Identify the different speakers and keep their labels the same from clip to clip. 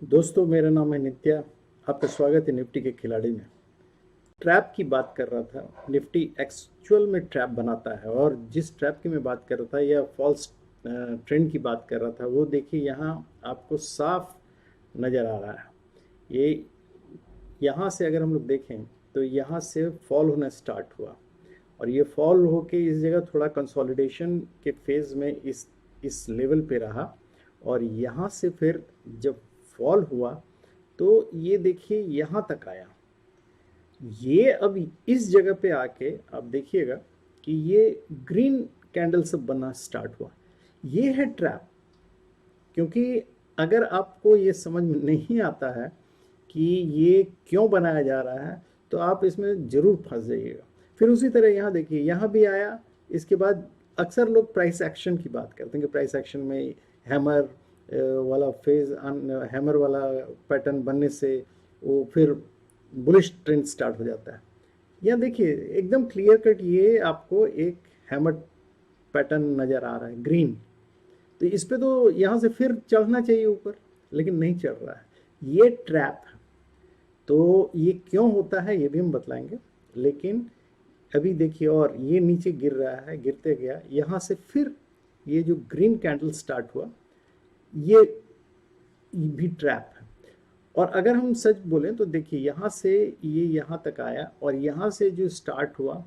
Speaker 1: दोस्तों, मेरा नाम है नित्या। आपका स्वागत है निफ्टी के खिलाड़ी में। ट्रैप की बात कर रहा था। निफ्टी एक्चुअल में ट्रैप बनाता है, और जिस ट्रैप की मैं बात कर रहा था या फॉल्स ट्रेंड की बात कर रहा था, वो देखिए यहाँ आपको साफ नज़र आ रहा है। ये यहाँ से अगर हम लोग देखें तो यहाँ से फॉल होना स्टार्ट हुआ, और ये फॉल होके इस जगह थोड़ा कंसोलिडेशन के फेज़ में इस लेवल पे रहा। और यहाँ से फिर जब फॉल हुआ तो ये देखिए यहाँ तक आया। ये अब इस जगह पे आके आप देखिएगा कि ये ग्रीन कैंडल से बनना स्टार्ट हुआ। ये है ट्रैप। क्योंकि अगर आपको ये समझ में नहीं आता है कि ये क्यों बनाया जा रहा है, तो आप इसमें ज़रूर फंस जाइएगा। फिर उसी तरह यहाँ देखिए, यहाँ भी आया। इसके बाद अक्सर लोग प्राइस एक्शन की बात करते हैं कि प्राइस एक्शन में हैमर वाला फेज, हैमर वाला पैटर्न बनने से वो फिर बुलिश ट्रेंड स्टार्ट हो जाता है। यहाँ देखिए एकदम क्लियर कट ये आपको एक हैमर पैटर्न नज़र आ रहा है ग्रीन। तो इस पे तो यहाँ से फिर चढ़ना चाहिए ऊपर, लेकिन नहीं चढ़ रहा है। ये ट्रैप है। तो ये क्यों होता है ये भी हम बतलाएंगे, लेकिन अभी देखिए, और ये नीचे गिर रहा है, गिरते गया, यहाँ से फिर ये जो ग्रीन कैंडल स्टार्ट हुआ, ये भी ट्रैप है। और अगर हम सच बोलें तो देखिए यहाँ से ये यहाँ तक आया, और यहाँ से जो स्टार्ट हुआ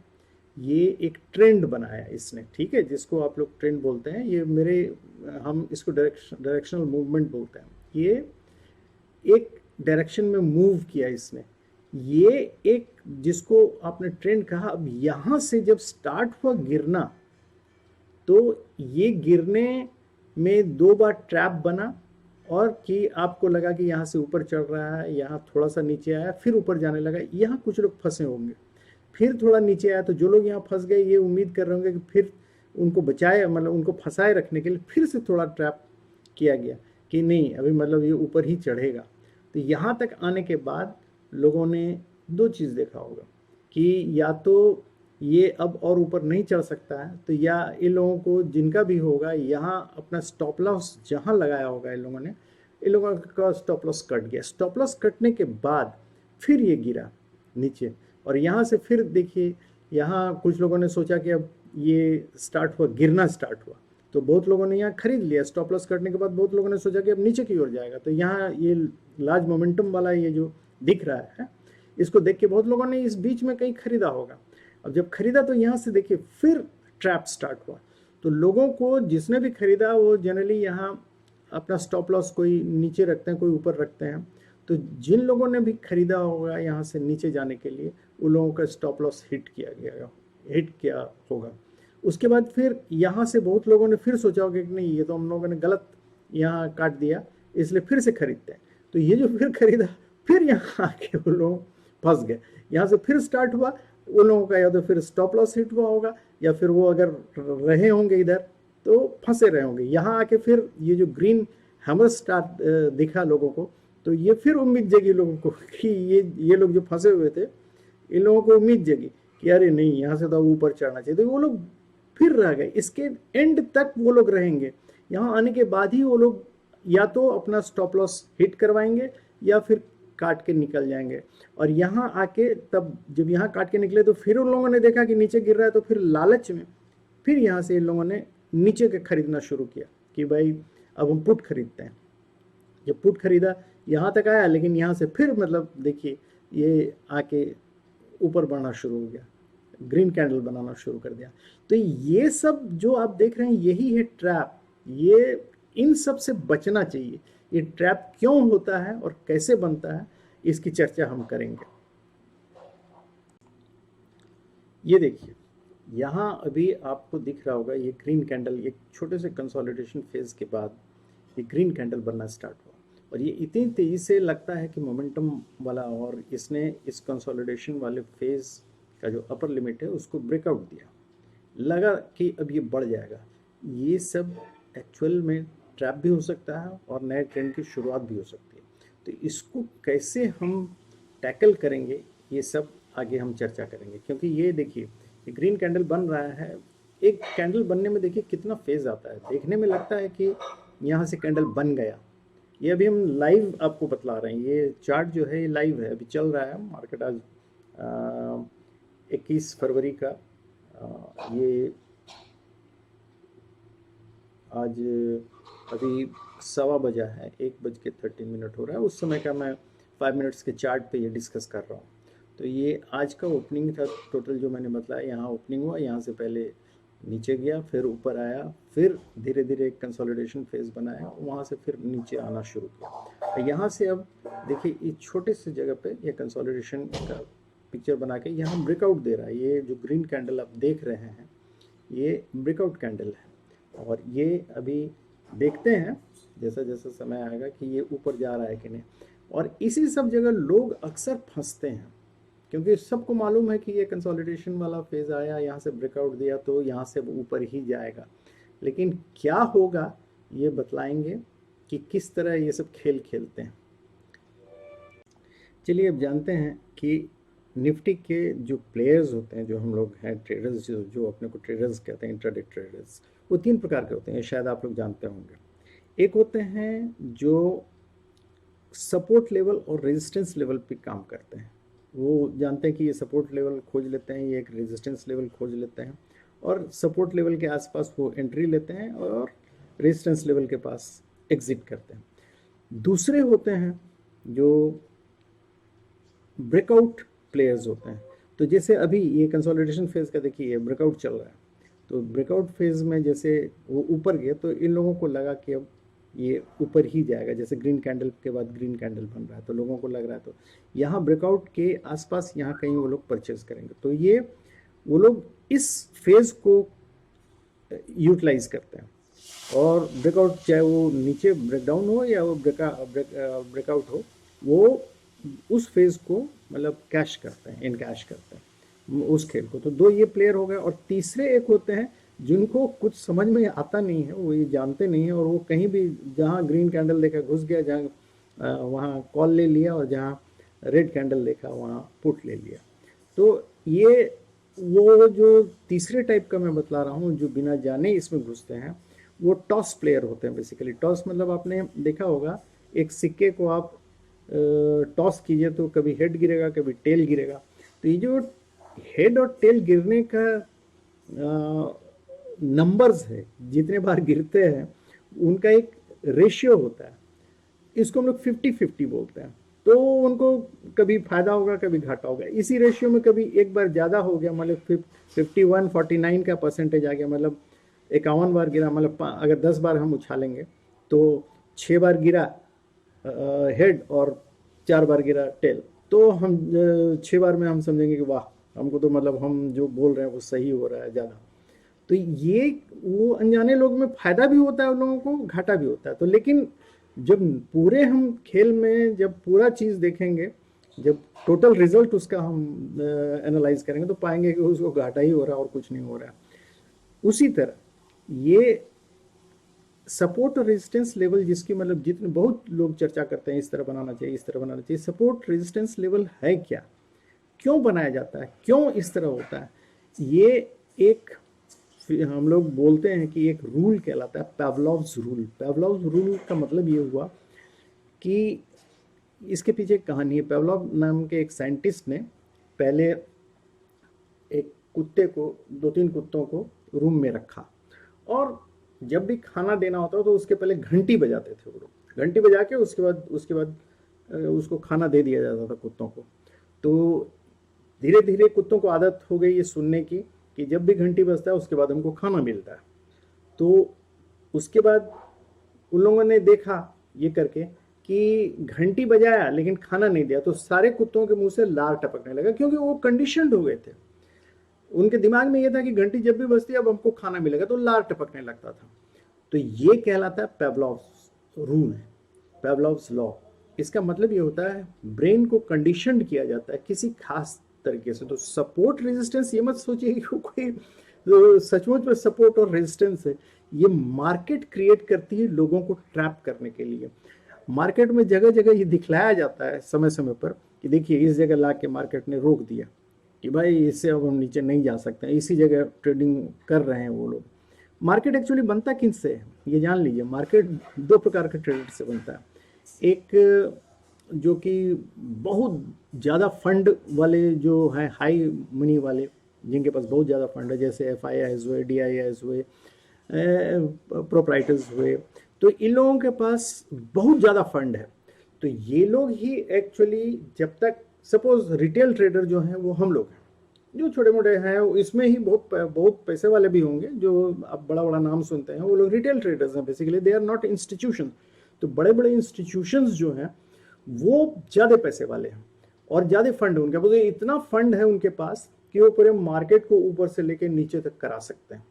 Speaker 1: ये एक ट्रेंड बनाया इसने, ठीक है, जिसको आप लोग ट्रेंड बोलते हैं। ये हम इसको डायरेक्शनल मूवमेंट बोलते हैं। ये एक डायरेक्शन में मूव किया इसने। ये एक जिसको आपने ट्रेंड कहा। अब यहाँ से जब स्टार्ट हुआ गिरना, तो ये गिरने में दो बार ट्रैप बना, और कि आपको लगा कि यहाँ से ऊपर चढ़ रहा है, यहाँ थोड़ा सा नीचे आया, फिर ऊपर जाने लगा। यहाँ कुछ लोग फंसे होंगे, फिर थोड़ा नीचे आया, तो जो लोग यहाँ फंस गए ये उम्मीद कर रहे होंगे कि फिर उनको बचाए, मतलब उनको फंसाए रखने के लिए फिर से थोड़ा ट्रैप किया गया कि नहीं, अभी मतलब ये ऊपर ही चढ़ेगा। तो यहाँ तक आने के बाद लोगों ने दो चीज़ देखा होगा कि या तो ये अब और ऊपर नहीं चढ़ सकता है, तो या इन लोगों को जिनका भी होगा यहाँ अपना स्टॉप लॉस जहाँ लगाया होगा इन लोगों ने, इन लोगों का स्टॉप लॉस कट गया। स्टॉप लॉस कटने के बाद फिर ये गिरा नीचे, और यहाँ से फिर देखिए, यहाँ कुछ लोगों ने सोचा कि अब ये स्टार्ट हुआ, गिरना स्टार्ट हुआ, तो बहुत लोगों ने यहाँ खरीद लिया। स्टॉप लॉस करने के बाद बहुत लोगों ने सोचा कि अब नीचे की ओर जाएगा। तो यहाँ ये लार्ज मोमेंटम वाला ये जो दिख रहा है, इसको देख के बहुत लोगों ने इस बीच में कहीं खरीदा होगा। अब जब खरीदा तो यहाँ से देखिए फिर ट्रैप स्टार्ट हुआ। तो लोगों को जिसने भी खरीदा वो जनरली यहाँ अपना स्टॉप लॉस कोई नीचे रखते हैं, कोई ऊपर रखते हैं। तो जिन लोगों ने भी खरीदा होगा यहाँ से नीचे जाने के लिए, उन लोगों का स्टॉप लॉस हिट किया होगा। उसके बाद फिर यहाँ से बहुत लोगों ने फिर सोचा होगा कि नहीं, ये तो हम लोगों ने गलत यहाँ काट दिया, इसलिए फिर से खरीदते हैं। तो ये जो फिर खरीदा, फिर यहाँ आके वो लोग फंस गए। यहाँ से फिर स्टार्ट हुआ, उन लोगों का या तो फिर स्टॉप लॉस हिट हुआ होगा, या फिर वो अगर रहे होंगे इधर तो फंसे रहे होंगे। यहाँ आके फिर ये जो ग्रीन हैमर स्टार्ट दिखा लोगों को, तो ये फिर उम्मीद जगी लोगों को कि ये लोग जो फंसे हुए थे, इन लोगों को उम्मीद जगी कि अरे नहीं, यहाँ से तो ऊपर चढ़ना चाहिए। तो वो लोग फिर रह गए। इसके एंड तक वो लोग रहेंगे। यहाँ आने के बाद ही वो लोग या तो अपना स्टॉप लॉस हिट करवाएंगे या फिर काट के निकल जाएंगे। और यहाँ आके तब जब यहाँ काट के निकले तो फिर उन लोगों ने देखा कि नीचे गिर रहा है, तो फिर लालच में फिर यहाँ से इन लोगों ने नीचे के खरीदना शुरू किया कि भाई अब हम पुट खरीदते हैं। जब पुट खरीदा, यहाँ तक आया, लेकिन यहाँ से फिर मतलब देखिए ये आके ऊपर बढ़ना शुरू हो गया, ग्रीन कैंडल बनाना शुरू कर दिया। तो ये सब जो आप देख रहे हैं यही है ट्रैप। ये इन सब से बचना चाहिए। ये ट्रैप क्यों होता है और कैसे बनता है, इसकी चर्चा हम करेंगे। ये देखिए, यहाँ अभी आपको दिख रहा होगा ये ग्रीन कैंडल, एक छोटे से कंसोलिडेशन फेज के बाद ये ग्रीन कैंडल बनना स्टार्ट हुआ, और ये इतनी तेज़ी से लगता है कि मोमेंटम वाला, और इसने इस कंसोलिडेशन वाले फेज का जो अपर लिमिट है उसको ब्रेकआउट दिया। लगा कि अब ये बढ़ जाएगा। ये सब एक्चुअल में ट्रैप भी हो सकता है और नए ट्रेंड की शुरुआत भी हो सकती है। तो इसको कैसे हम टैकल करेंगे, ये सब आगे हम चर्चा करेंगे। क्योंकि ये देखिए, ये ग्रीन कैंडल बन रहा है। एक कैंडल बनने में देखिए कितना फेज आता है। देखने में लगता है कि यहाँ से कैंडल बन गया, ये अभी हम लाइव आपको बतला रहे हैं, ये चार्ट जो है ये लाइव है, अभी चल रहा है मार्केट। आज 21 फरवरी का ये आज अभी 1:15 बजा है, 1:13 हो रहा है। उस समय का मैं 5 मिनट्स के चार्ट पे ये डिस्कस कर रहा हूँ। तो ये आज का ओपनिंग था टोटल जो मैंने बताया, यहाँ ओपनिंग हुआ, यहाँ से पहले नीचे गया, फिर ऊपर आया, फिर धीरे धीरे एक कंसोलिडेशन फेज बनाया, वहाँ से फिर नीचे आना शुरू किया। यहाँ से अब देखिए इस छोटे से जगह पे ये कंसोलिडेशन का पिक्चर बना के यहाँ ब्रेकआउट दे रहा है। ये जो ग्रीन कैंडल आप देख रहे हैं ये ब्रेकआउट कैंडल है, और ये अभी देखते हैं जैसा जैसा समय आएगा कि ये ऊपर जा रहा है कि नहीं। और इसी सब जगह लोग अक्सर फंसते हैं, क्योंकि सबको मालूम है कि ये कंसोलिडेशन वाला फेज आया, यहाँ से ब्रेकआउट दिया तो यहाँ से ऊपर ही जाएगा। लेकिन क्या होगा ये बतलाएंगे कि किस तरह ये सब खेल खेलते हैं। चलिए अब जानते हैं कि निफ्टी के जो प्लेयर्स होते हैं, जो हम लोग हैं ट्रेडर्स, जो अपने को ट्रेडर्स कहते हैं, इंट्राडे ट्रेडर्स, वो 3 प्रकार के होते हैं, शायद आप लोग जानते होंगे। एक होते हैं जो सपोर्ट लेवल और रेजिस्टेंस लेवल पे काम करते हैं। वो जानते हैं कि ये सपोर्ट लेवल खोज लेते हैं, ये एक रेजिस्टेंस लेवल खोज लेते हैं, और सपोर्ट लेवल के आसपास वो एंट्री लेते हैं और रेजिस्टेंस लेवल के पास एग्जिट करते हैं। दूसरे होते हैं जो ब्रेकआउट प्लेयर्स होते हैं। तो जैसे अभी ये कंसोलिडेशन फेज का देखिए ब्रेकआउट चल रहा है, तो ब्रेकआउट फेज में जैसे वो ऊपर गए तो इन लोगों को लगा कि अब ये ऊपर ही जाएगा, जैसे ग्रीन कैंडल के बाद ग्रीन कैंडल बन रहा है तो लोगों को लग रहा है तो यहाँ ब्रेकआउट के आसपास यहाँ कहीं वो लोग परचेज करेंगे। तो ये वो लोग इस फेज को यूटिलाइज करते हैं, और ब्रेकआउट चाहे वो नीचे ब्रेकडाउन हो या वो ब्रेकआउट हो, वो उस फेज को मतलब कैश करते हैं, इन कैश करते हैं उस खेल को। तो 2 ये प्लेयर हो गए। और तीसरे एक होते हैं जिनको कुछ समझ में आता नहीं है, वो ये जानते नहीं है, और वो कहीं भी जहाँ ग्रीन कैंडल देखा घुस गया, जहाँ वहाँ कॉल ले लिया, और जहाँ रेड कैंडल देखा वहाँ पुट ले लिया। तो ये वो जो तीसरे टाइप का मैं बतला रहा हूँ, जो बिना जाने इसमें घुसते हैं, वो टॉस प्लेयर होते हैं। बेसिकली टॉस मतलब आपने देखा होगा, एक सिक्के को आप टॉस कीजिए तो कभी हेड गिरेगा कभी टेल गिरेगा। तो ये जो हेड और टेल गिरने का नंबर्स है, जितने बार गिरते हैं उनका एक रेशियो होता है, इसको हम लोग 50-50 बोलते हैं। तो उनको कभी फायदा होगा कभी घाटा होगा। इसी रेशियो में कभी एक बार ज़्यादा हो गया, मतलब 51-49 का परसेंटेज आ गया, मतलब 51 बार गिरा, मतलब अगर 10 बार हम उछालेंगे तो 6 बार गिरा हेड और 4 बार गिरा टेल, तो हम 6 बार में हम समझेंगे कि वाह, हमको तो मतलब हम जो बोल रहे हैं वो सही हो रहा है ज़्यादा। तो ये वो अनजाने लोग में फायदा भी होता है, उन लोगों को घाटा भी होता है। तो लेकिन जब पूरे हम खेल में जब पूरा चीज़ देखेंगे, जब टोटल रिजल्ट उसका हम एनालाइज करेंगे तो पाएंगे कि उसको घाटा ही हो रहा है और कुछ नहीं हो रहा है। उसी तरह ये सपोर्ट और रेजिस्टेंस लेवल, जिसकी मतलब जितने बहुत लोग चर्चा करते हैं इस तरह बनाना चाहिए इस तरह बनाना चाहिए, सपोर्ट रेजिस्टेंस लेवल है क्या, क्यों बनाया जाता है, क्यों इस तरह होता है, ये एक हम लोग बोलते हैं कि एक रूल कहलाता है, पावलोव्स रूल। पावलोव्स रूल का मतलब ये हुआ कि इसके पीछे एक कहानी है। पावलोव नाम के एक साइंटिस्ट ने पहले एक कुत्ते को, 2-3 कुत्तों को रूम में रखा, और जब भी खाना देना होता तो उसके पहले घंटी बजाते थे वो लोग। घंटी बजा के उसके बाद उसको खाना दे दिया जाता था कुत्तों को। तो धीरे धीरे कुत्तों को आदत हो गई ये सुनने की कि जब भी घंटी बजता है उसके बाद हमको खाना मिलता है। तो उसके बाद उन लोगों ने देखा ये करके कि घंटी बजाया लेकिन खाना नहीं दिया, तो सारे कुत्तों के मुंह से लार टपकने लगा, क्योंकि वो कंडीशनड हो गए थे। उनके दिमाग में ये था कि घंटी जब भी बजती है अब हमको खाना मिलेगा, तो लार टपकने लगता था। तो ये कहलाता है पावलोव्स रूल है, पावलोव्स लॉ। इसका मतलब ये होता है ब्रेन को कंडीशनड किया जाता है किसी खास तरीके से। तो सपोर्ट रेजिस्टेंस, ये मत सोचिए कि कोई सचमुच में सपोर्ट और रेजिस्टेंस है, ये मार्केट क्रिएट करती है लोगों को ट्रैप करने के लिए। मार्केट में जगह जगह ये दिखलाया जाता है समय समय पर कि देखिए इस जगह ला के मार्केट ने रोक दिया कि भाई इससे अब हम नीचे नहीं जा सकते, इसी जगह ट्रेडिंग कर रहे हैं वो लोग। मार्केट एक्चुअली बनता किन से है ये जान लीजिए। मार्केट 2 प्रकार के ट्रेडर से बनता है। एक जो कि बहुत ज़्यादा फंड वाले जो हैं, हाई मनी वाले, जिनके पास बहुत ज़्यादा फंड है, जैसे FIIs हुए, DIIs हुए, प्रोप्राइटर्स हुए, तो इन लोगों के पास बहुत ज़्यादा फंड है। तो ये लोग ही एक्चुअली, जब तक सपोज रिटेल ट्रेडर जो हैं वो हम लोग हैं, जो छोटे मोटे हैं, इसमें ही बहुत पैसे वाले भी होंगे, जो आप बड़ा बड़ा नाम सुनते हैं, वो लोग रिटेल ट्रेडर्स हैं basically, they are not institution. तो बड़े बड़े इंस्टीट्यूशंस जो हैं वो ज़्यादा पैसे वाले हैं और ज़्यादा फंड है उनके पास। इतना फंड है उनके पास कि वो पूरे मार्केट को ऊपर से लेकर नीचे तक करा सकते हैं।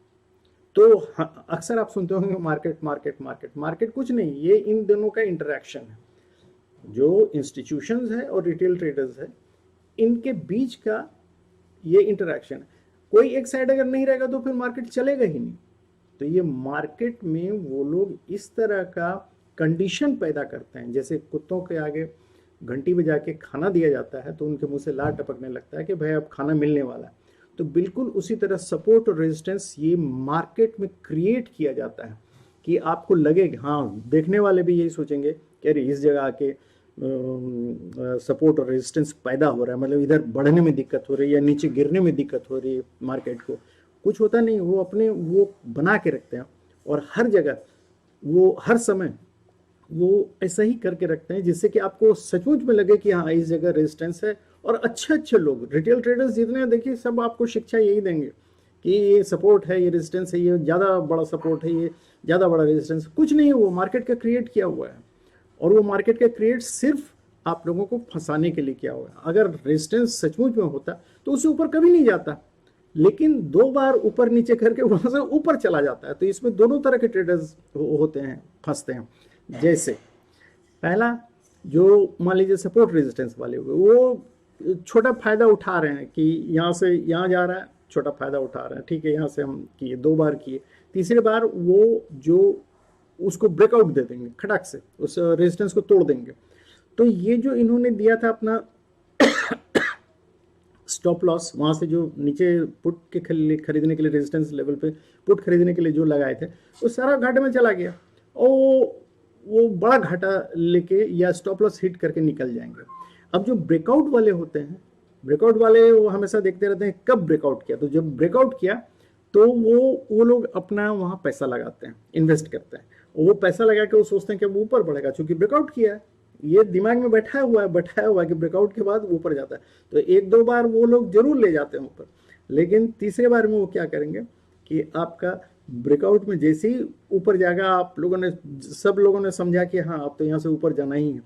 Speaker 1: तो अक्सर आप सुनते होंगे मार्केट मार्केट मार्केट मार्केट, कुछ नहीं, ये इन दोनों का इंटरेक्शन है। जो इंस्टीट्यूशंस है और रिटेल ट्रेडर्स है, इनके बीच का ये इंटरेक्शन है। कोई एक साइड अगर नहीं रहेगा तो फिर मार्केट चलेगा ही नहीं। तो ये मार्केट में वो लोग इस तरह का कंडीशन पैदा करते हैं, जैसे कुत्तों के आगे घंटी बजा के खाना दिया जाता है तो उनके मुंह से लार टपकने लगता है कि भाई अब खाना मिलने वाला है। तो बिल्कुल उसी तरह सपोर्ट और रेजिस्टेंस ये मार्केट में क्रिएट किया जाता है कि आपको लगे, हाँ, देखने वाले भी यही सोचेंगे कि अरे इस जगह आके सपोर्ट और रेजिस्टेंस पैदा हो रहा है, मतलब इधर बढ़ने में दिक्कत हो रही है या नीचे गिरने में दिक्कत हो रही है मार्केट को। कुछ होता नहीं, वो अपने वो बना के रखते हैं और हर जगह वो हर समय वो ऐसा ही करके रखते हैं जिससे कि आपको सचमुच में लगे कि हाँ इस जगह रेजिस्टेंस है। और अच्छे अच्छे लोग, रिटेल ट्रेडर्स जितने देखिए, सब आपको शिक्षा यही देंगे कि ये सपोर्ट है, ये रेजिस्टेंस है, ये ज़्यादा बड़ा सपोर्ट है, ये ज़्यादा बड़ा रेजिस्टेंस। कुछ नहीं है, वो मार्केट का क्रिएट किया हुआ है और वो मार्केट का क्रिएट सिर्फ आप लोगों को फंसाने के लिए किया हुआ है। अगर रेजिस्टेंस सचमुच में होता तो उससे ऊपर कभी नहीं जाता, लेकिन 2 बार ऊपर नीचे करके वहाँ से ऊपर चला जाता है। तो इसमें दोनों तरह के ट्रेडर्स होते हैं, फंसते हैं। जैसे पहला, जो मान लीजिए सपोर्ट रेजिस्टेंस वाले हुए, वो छोटा फायदा उठा रहे हैं कि यहाँ से यहाँ जा रहा है, छोटा फायदा उठा रहे हैं, ठीक है, यहाँ से हम किए, 2 बार किए, तीसरी बार वो जो उसको ब्रेकआउट दे देंगे, खटाक से उस रेजिस्टेंस को तोड़ देंगे। तो ये जो इन्होंने दिया था अपना स्टॉप लॉस, वहाँ से जो नीचे पुट के खरीदने के लिए, रेजिस्टेंस लेवल पे पुट खरीदने के लिए जो लगाए थे, वो सारा घाटे में चला गया और वो बड़ा घाटा लेके या स्टॉप लॉस हिट करके निकल जाएंगे। अब जो ब्रेकआउट वाले होते हैं, ब्रेकआउट वाले वो हमेशा देखते रहते हैं कब ब्रेकआउट किया। तो जब ब्रेकआउट किया तो वो लोग अपना वहाँ पैसा लगाते हैं, इन्वेस्ट करते हैं। वो पैसा लगा के वो सोचते हैं कि अब ऊपर बढ़ेगा, क्योंकि ब्रेकआउट किया है, ये दिमाग में बैठाया हुआ है कि ब्रेकआउट के बाद ऊपर जाता है। तो 1-2 बार वो लोग जरूर ले जाते हैं ऊपर, लेकिन तीसरे बार में वो क्या करेंगे कि आपका ब्रेकआउट में जैसे ही ऊपर जाएगा, आप लोगों ने, सब लोगों ने समझा कि हाँ अब तो यहाँ से ऊपर जाना ही है,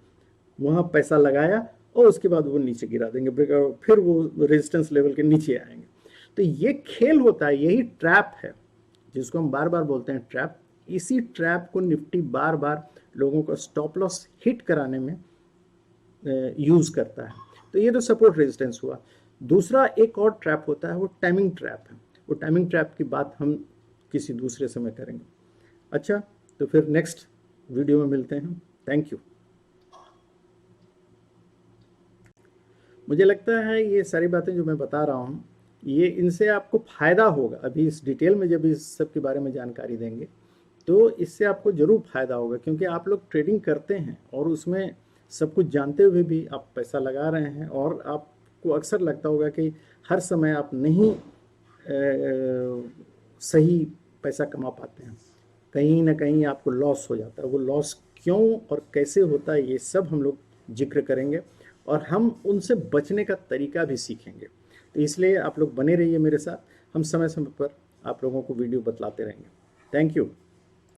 Speaker 1: वहाँ पैसा लगाया और उसके बाद वो नीचे गिरा देंगे ब्रेकआउट, फिर वो रेजिस्टेंस लेवल के नीचे आएंगे। तो ये खेल होता है, यही ट्रैप है जिसको हम बार बार बोलते हैं ट्रैप। इसी ट्रैप को निफ्टी बार बार लोगों को स्टॉप लॉस हिट कराने में यूज करता है। तो ये तो सपोर्ट रेजिस्टेंस हुआ। दूसरा एक और ट्रैप होता है, वो टाइमिंग ट्रैप है। वो टाइमिंग ट्रैप की बात हम किसी दूसरे समय करेंगे। अच्छा, तो फिर नेक्स्ट वीडियो में मिलते हैं। Thank you. मुझे लगता है ये सारी बातें जो मैं बता रहा हूँ, ये इनसे आपको फ़ायदा होगा। अभी इस डिटेल में जब इस सब के बारे में जानकारी देंगे तो इससे आपको ज़रूर फ़ायदा होगा, क्योंकि आप लोग ट्रेडिंग करते हैं और उसमें सब कुछ जानते हुए भी आप पैसा लगा रहे हैं, और आपको अक्सर लगता होगा कि हर समय आप नहीं सही पैसा कमा पाते हैं, कहीं ना कहीं आपको लॉस हो जाता है। वो लॉस क्यों और कैसे होता है, ये सब हम लोग जिक्र करेंगे और हम उनसे बचने का तरीका भी सीखेंगे। तो इसलिए आप लोग बने रहिए मेरे साथ, हम समय समय पर आप लोगों को वीडियो बतलाते रहेंगे। Thank you.